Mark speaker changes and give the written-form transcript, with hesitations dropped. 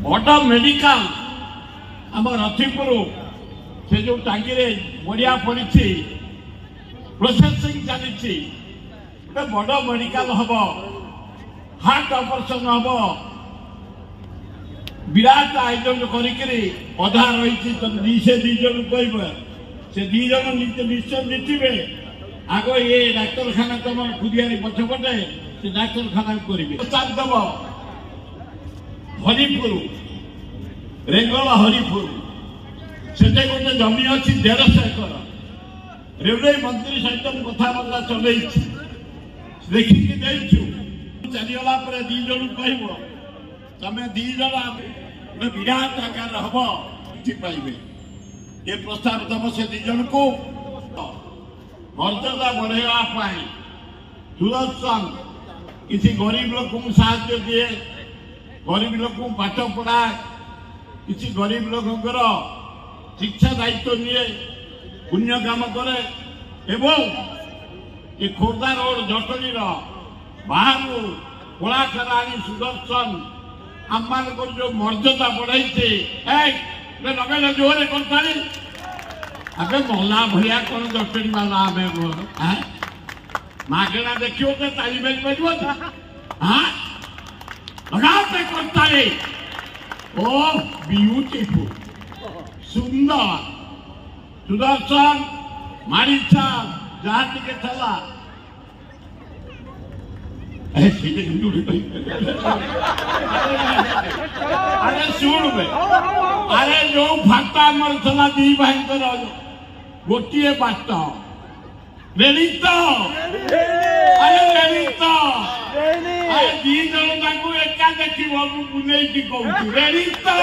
Speaker 1: बड़ मेडिकल आम रथिपुर से जो टांगी बढ़िया पड़ी प्रोसेसिंग चली बड़ मेडिकल हम हार्ट ऑपरेशन हम विराट आयोजन करधा रही से दीजन कह से दीजन निश्चय जीतबे आग ये डाक्तखाना तुम खुदियारी पछपटे से डाक्तखाना करेंगे दब हरिपुर रेंगल हरिपुर से गोटे जमी अच्छी 150 एकर रेलवे मंत्री सहित कथबार्ता चल देखिकी चलीगला दीजन कह तमें दीज विराट आकार हम पाइबे ये प्रस्ताव दब से दीजन को मर्यादा बढ़ाई सुदर्शन किसी गरीब लोक साहाय्य दिए गरीब लोक पाठ पढ़ाए किसी गरीब लोकर शिक्षा दायित्व निए पुण्य काम करे एवं ये खोर्धा रोड जटनी बाहर कलाकार आनी सुदर्शन आम मान जो मर्यादा बढ़ाई लगे जोरे कर अबे मोला भैया कौन जटनी वाला मागेना देखियो तो ताली बज पार हाँ लगाओ पे करताली ओ ब्यूटीफुल सुंदर सुदर्शन मारीचा जहाँ टिके चला अरे शुण अरे जो फाटा मर चला दी भाई गोटे बाट रेडी तो अरे दीज एका देखी बुले कहूँ रेडी तो